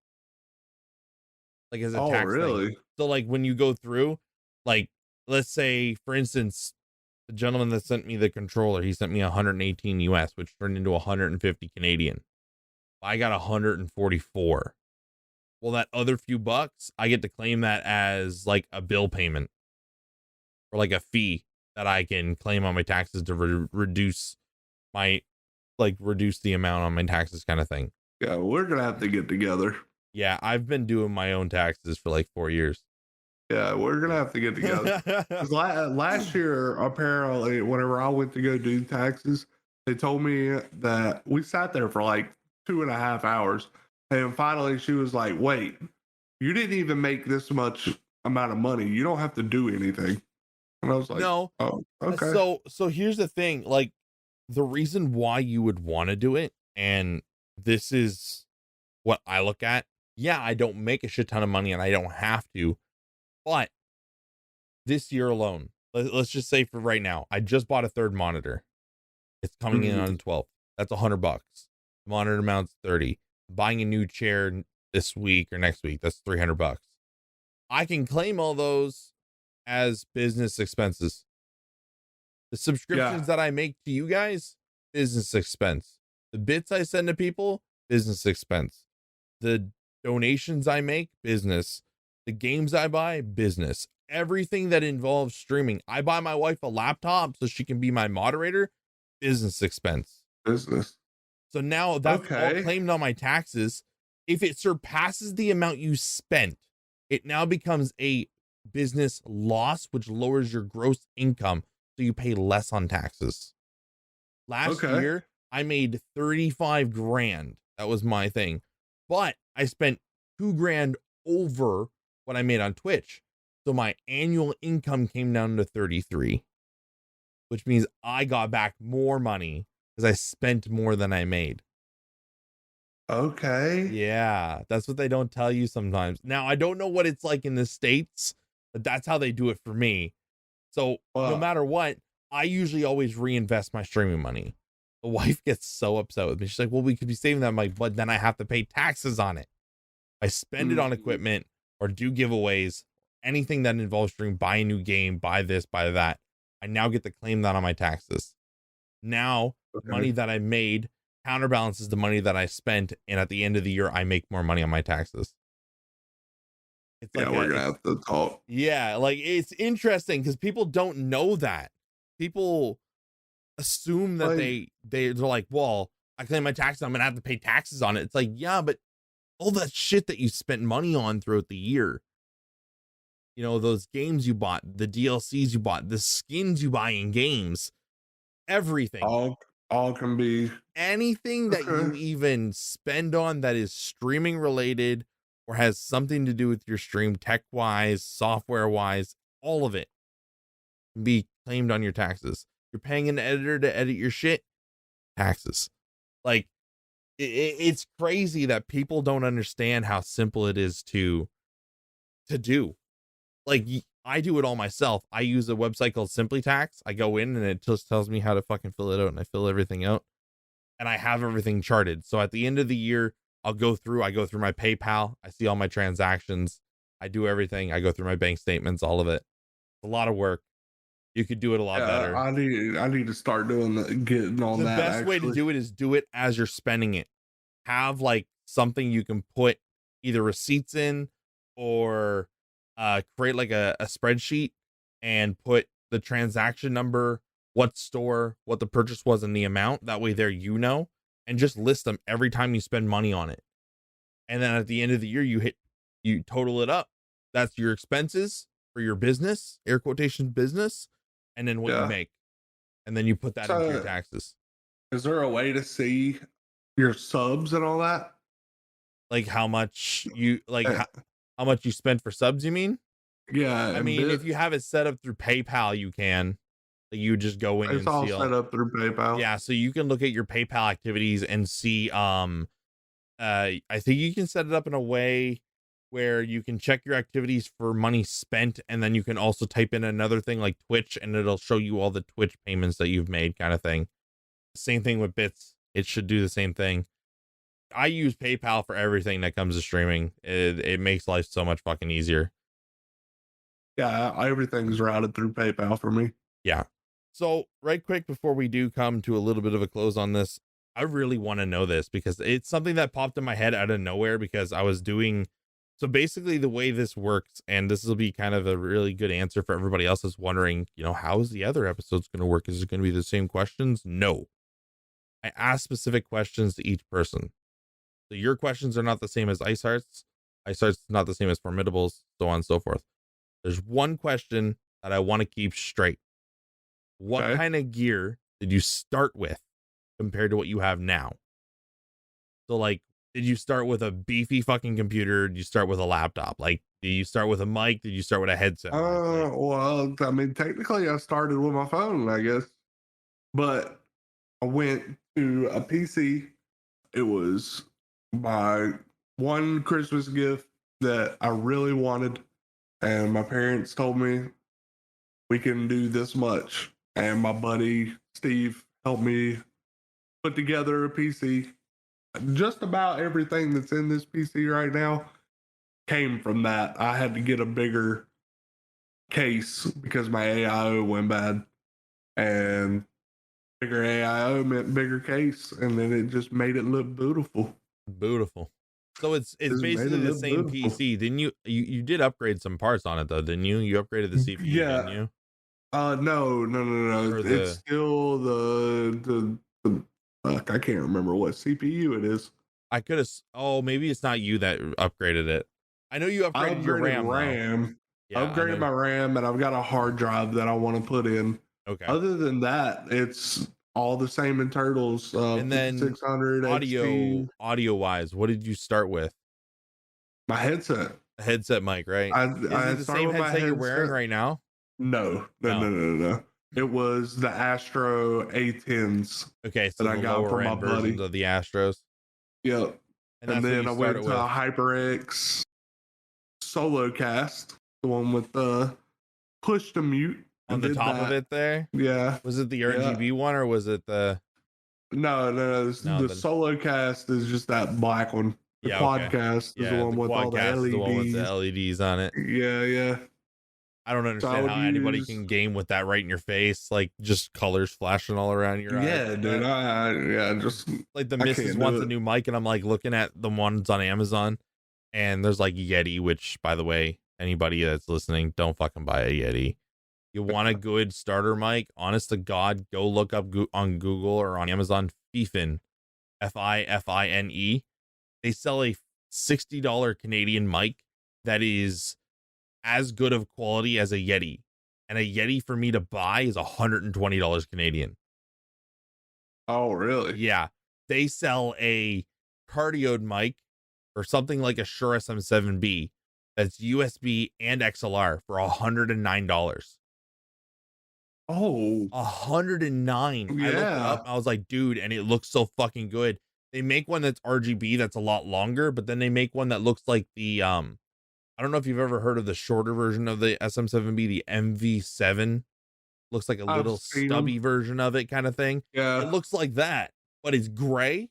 Like as a tax really? thing. So like when you go through, like let's say for instance, the gentleman that sent me the controller, he sent me 118 US, which turned into 150 Canadian. I got 144. Well, that other few bucks, I get to claim that as like a bill payment or like a fee that I can claim on my taxes to reduce the amount on my taxes kind of thing. Yeah, we're going to have to get together. Yeah, I've been doing my own taxes for like 4 years. Yeah, we're going to have to get together. Last year, apparently, whenever I went to go do taxes, they told me that we sat there for like 2.5 hours. And finally, she was like, wait, you didn't even make this much amount of money. You don't have to do anything. And I was like, no. Oh, okay. So here's the thing. Like, the reason why you would want to do it, and this is what I look at. Yeah, I don't make a shit ton of money and I don't have to. But this year alone, let's just say for right now, I just bought a third monitor. It's coming in on the 12th. That's $100. The monitor amount's 30. Buying a new chair this week or next week, that's $300. I can claim all those as business expenses. The subscriptions that I make to you guys, business expense. The bits I send to people, business expense. The donations I make, business. The games I buy, business. Everything that involves streaming. I buy my wife a laptop so she can be my moderator, business expense. Business. So now that's all claimed on my taxes. If it surpasses the amount you spent, it now becomes a business loss, which lowers your gross income. So you pay less on taxes. Last year, I made 35 grand. That was my thing. But I spent 2 grand over what I made on Twitch. So my annual income came down to 33, which means I got back more money because I spent more than I made. Okay. Yeah, that's what they don't tell you sometimes. Now, I don't know what it's like in the States, but that's how they do it for me. So no matter what, I usually always reinvest my streaming money. The wife gets so upset with me. She's like, well, we could be saving that. I'm like, but then I have to pay taxes on it. I spend it on equipment or do giveaways, anything that involves stream, buy a new game, buy this, buy that. I now get to claim that on my taxes. Now, money that I made counterbalances the money that I spent, and at the end of the year, I make more money on my taxes. It's like we're gonna have to talk. Yeah, like it's interesting because people don't know that. People assume that they're like, well, I claim my taxes, I'm gonna have to pay taxes on it. It's like, yeah, but all that shit that you spent money on throughout the year, you know, those games you bought, the DLCs you bought, the skins you buy in games, everything. All can be Anything that you okay. even spend on that is streaming related or has something to do with your stream, tech wise, software wise, all of it can be claimed on your taxes. You're paying an editor to edit your shit, taxes. Like it's crazy that people don't understand how simple it is to do. Like I do it all myself. I use a website called Simply Tax. I go in and it just tells me how to fucking fill it out, and I fill everything out, and I have everything charted. So at the end of the year, I go through my PayPal. I see all my transactions. I do everything. I go through my bank statements, all of it. It's a lot of work. You could do it a lot better. I need to start doing getting on the that. The best way to do it is do it as you're spending it. Have like something you can put either receipts in or create like a spreadsheet and put the transaction number, what store, what the purchase was, and the amount. That way there, you know, and just list them every time you spend money on it. And then at the end of the year, you total it up. That's your expenses for your business, air quotation business, and then what you make. And then you put that into your taxes. Is there a way to see your subs and all that? Like how much you how much you spent for subs, you mean? Yeah. I mean, if you have it set up through PayPal, you can. You just go in it's all set up through PayPal. Yeah, so you can look at your PayPal activities and see I think you can set it up in a way where you can check your activities for money spent, and then you can also type in another thing like Twitch, and it'll show you all the Twitch payments that you've made, kind of thing. Same thing with bits. It should do the same thing. I use PayPal for everything that comes to streaming. It makes life so much fucking easier. Yeah, everything's routed through PayPal for me. Yeah. So right quick before we do come to a little bit of a close on this, I really want to know this because it's something that popped in my head out of nowhere because I was doing. So basically the way this works, and this will be kind of a really good answer for everybody else is wondering, you know, how is the other episodes going to work? Is it going to be the same questions? No. I ask specific questions to each person. So your questions are not the same as Ice Heart's. Ice Heart's not the same as Formidable's, so on and so forth. There's one question that I want to keep straight. What kind of gear did you start with compared to what you have now? So like, did you start with a beefy fucking computer? Did you start with a laptop? Like, did you start with a mic? Did you start with a headset? Well, I mean, technically I started with my phone, I guess, but I went to a PC. It was my one Christmas gift that I really wanted. And my parents told me we can do this much. And my buddy Steve helped me put together a PC. Just about everything that's in this PC right now came from that. I had to get a bigger case because my AIO went bad. And bigger AIO meant bigger case. And then it just made it look beautiful. Beautiful. So it's basically the same beautiful. PC. Didn't you did upgrade some parts on it though, didn't you? You upgraded the CPU, didn't you? No. It's still the fuck, I can't remember what CPU it is. I could have. Oh, maybe it's not you that upgraded it. I know you upgraded your RAM. Yeah, upgraded my RAM, and I've got a hard drive that I want to put in. Okay. Other than that, it's all the same in Turtles. And then 600 audio wise, what did you start with? My headset. A headset mic, right? Is it the same headset you're wearing right now? No. It was the Astro A10s. Okay, so that I got from my buddy of the Astros. Yep. And then I went to a HyperX Solo Cast, the one with the push to mute on the top of it there. Yeah. Was it the RGB one or was it the? No. The Solo Cast is just that black one. The Quadcast is the one with all the LEDs. The one with the LEDs on it. Yeah. I don't understand how anybody can game with that right in your face, like just colors flashing all around your eyes. Yeah, dude. Just like the missus wants a new mic, and I'm like looking at the ones on Amazon, and there's like Yeti, which, by the way, anybody that's listening, don't fucking buy a Yeti. You want a good starter mic? Honest to God, go look up on Google or on Amazon Fifine, Fifine. They sell a $60 Canadian mic that is as good of quality as a Yeti. And a Yeti for me to buy is $120 Canadian. Oh, really? Yeah. They sell a cardioid mic or something like a Shure SM7B that's USB and XLR for $109. Oh, 109. I looked it up. yeah. I was like, dude, and it looks so fucking good. They make one that's RGB that's a lot longer, but then they make one that looks like the I don't know if you've ever heard of the shorter version of the SM7B, the MV7. Looks like a I've little seen stubby them. version of it kind of thing. It Yeah. looks like that, but it's gray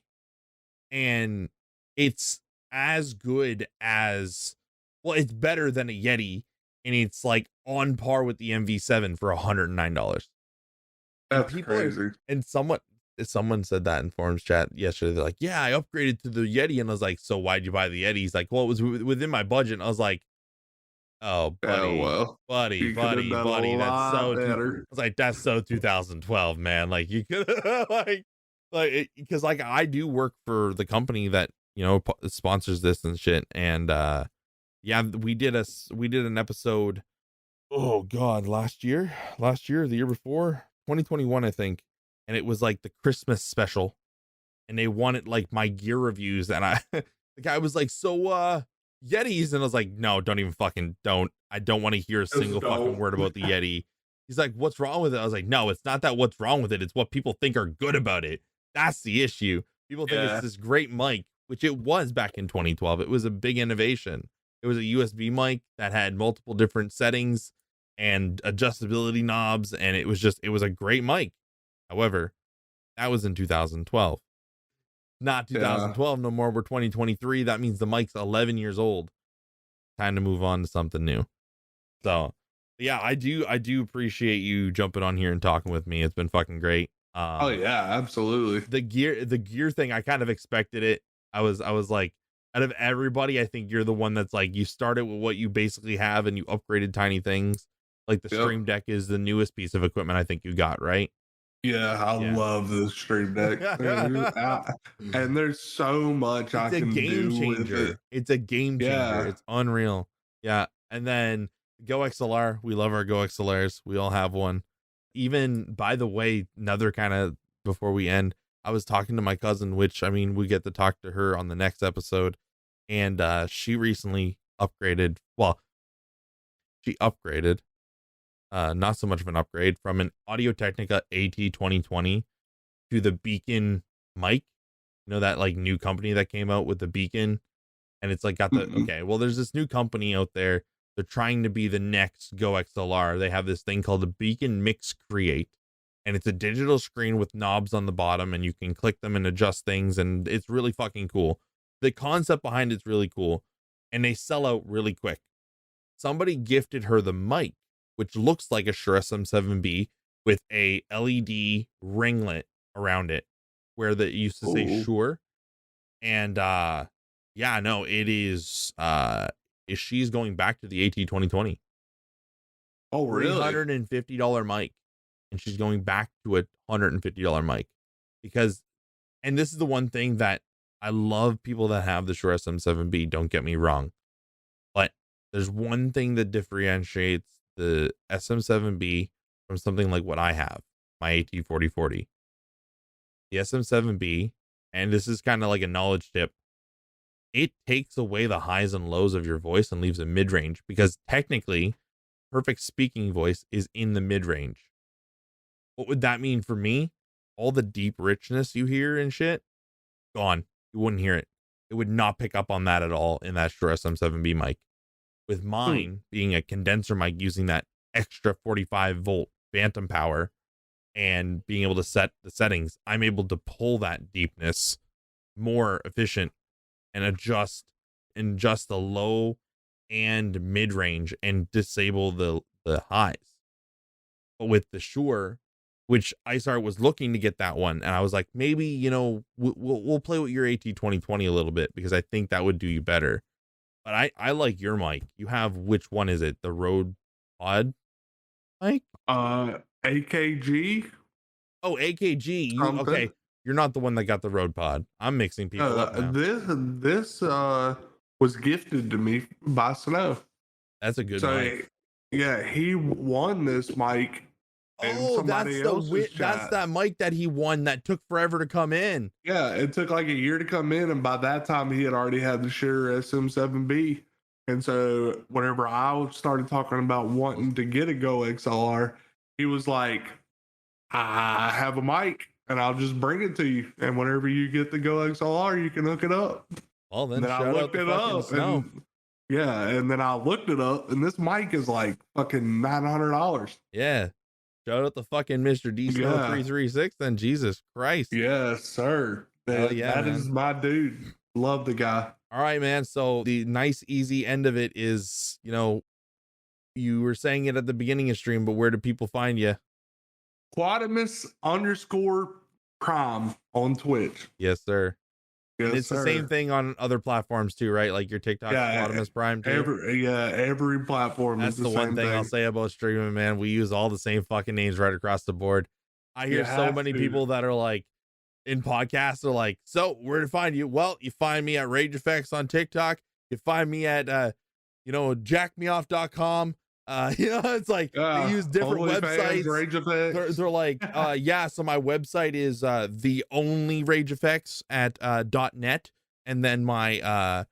and it's as good as, well, it's better than a Yeti, and it's like on par with the MV7 for $109. And That's people are, crazy. and someone said that in forums chat yesterday. They're like, yeah, I upgraded to the Yeti. And I was like, so why'd you buy the Yeti? He's like, well, it was within my budget. And I was like, oh, Yeah, buddy, well, buddy, you could have buddy, done a buddy. That's lot so, I better. was like, that's so 2012, man. Like you could because like I do work for the company that, sponsors this and shit. And, yeah, we did an episode. Oh God, last year, the year before, 2021, I think. And it was like the Christmas special, and they wanted like my gear reviews. And the guy was like, so, Yetis. And I was like, no, don't even fucking don't. I don't want to hear a single fucking word about the Yeti. He's like, what's wrong with it? I was like, no, it's not that what's wrong with it. It's what people think are good about it. That's the issue. People think it's this great mic, which it was back in 2012. It was a big innovation. It was a USB mic that had multiple different settings and adjustability knobs. And it was a great mic. However, that was in 2012. Not Yeah. 2012 no more. We're 2023. That means the mic's 11 years old. Time to move on to something new. So, yeah, I do appreciate you jumping on here and talking with me. It's been fucking great. Oh yeah, absolutely. The gear thing, I kind of expected it. I was like, out of everybody, I think you're the one that's like, you started with what you basically have and you upgraded tiny things. Like the Stream Deck is the newest piece of equipment I think you got, right? Yeah, I love the Stream Deck. And there's so much I can do with it. It's a game changer. Yeah. It's unreal. Yeah. And then Go XLR. We love our Go XLRs. We all have one. Even, by the way, another kind of, before we end, I was talking to my cousin, which, I mean, we get to talk to her on the next episode. And she recently upgraded. Well, she upgraded. Not so much of an upgrade, from an Audio-Technica AT2020 to the Beacon mic. You know, that like new company that came out with the Beacon, and it's like got the, okay, well, there's this new company out there. They're trying to be the next Go XLR. They have this thing called the Beacon Mix Create, and it's a digital screen with knobs on the bottom, and you can click them and adjust things, and it's really fucking cool. The concept behind it's really cool, and they sell out really quick. Somebody gifted her the mic, which looks like a Shure SM7B with a LED ringlet around it, where it used to say Shure. And yeah, no, it is she's going back to the AT2020. Oh, really? $350 mic, and she's going back to a $150 mic, because, and this is the one thing that I love, people that have the Shure SM7B, don't get me wrong, but there's one thing that differentiates the SM7B from something like what I have, my AT4040. The SM7B, and this is kind of like a knowledge tip, it takes away the highs and lows of your voice and leaves a mid-range, because technically perfect speaking voice is in the mid-range. What would that mean for me? All the deep richness you hear and shit, gone. You wouldn't hear it. It would not pick up on that at all in that Shure SM7B mic. With mine being a condenser mic using that extra 45 volt phantom power and being able to set the settings, I'm able to pull that deepness more efficient and adjust the low and mid range and disable the highs. But with the Shure, which ISAR was looking to get that one, and I was like, maybe, you know, we'll play with your AT2020 a little bit, because I think that would do you better. But I like your mic. You have, which one is it? The Rode Pod mic? AKG. Oh, AKG. Okay. You're not the one that got the Rode Pod. I'm mixing people up now. This was gifted to me by Snow. That's a good So mic. yeah, he won this mic in Oh, somebody else's that's chat. that mic that he won that took forever to come in. Yeah, it took like a year to come in, and by that time he had already had the Shure SM7B. And so whenever I started talking about wanting to get a Go XLR, he was like, I have a mic and I'll just bring it to you. And whenever you get the Go XLR, you can hook it up. Well, then And then I shout out looked the it fucking up snow. and yeah, and then I looked it up and this mic is like fucking $900. Yeah. Shout out the fucking Mr. D Snow Yeah. 336 then. Jesus Christ. Yes, sir. Hell yeah, That man. is my dude. Love the guy. All right, man. So the nice, easy end of it is, you know, you were saying it at the beginning of stream, but where do people find you? QUADimus_prime on Twitch. Yes, sir. Yes, And it's sir. the same thing on other platforms too, right? Like your TikTok, QUADimus Prime too. Every platform. That's is the one thing I'll say about streaming, man. We use all the same fucking names right across the board. I hear so many people that are like in podcasts are like, so where to find you? Well, you find me at RageAffects on TikTok. You find me at jackmeoff.com. It's like they use different websites. They're like, yeah, so my website is the only RageAffects at .net, and then my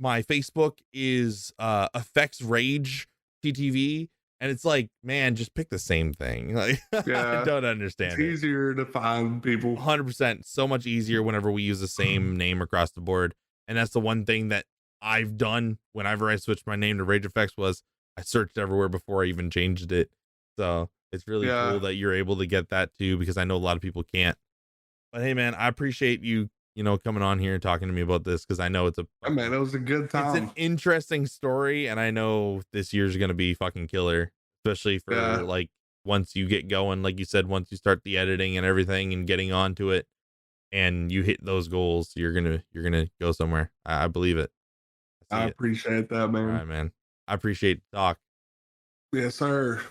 Facebook is Effects Rage TTV, and it's like, man, just pick the same thing. Like, I don't understand. It's easier to find people. 100%, so much easier whenever we use the same name across the board, and that's the one thing that I've done whenever I switched my name to RageAffects was I searched everywhere before I even changed it. So it's really cool that you're able to get that too, because I know a lot of people can't. But hey, man, I appreciate you, coming on here and talking to me about this, because I know it's it was a good time. It's an interesting story, and I know this year's gonna be fucking killer, especially for like once you get going, like you said, once you start the editing and everything and getting onto it, and you hit those goals, you're gonna go somewhere. I believe it. I appreciate that, man. All right, man. I appreciate the talk. Yes, sir.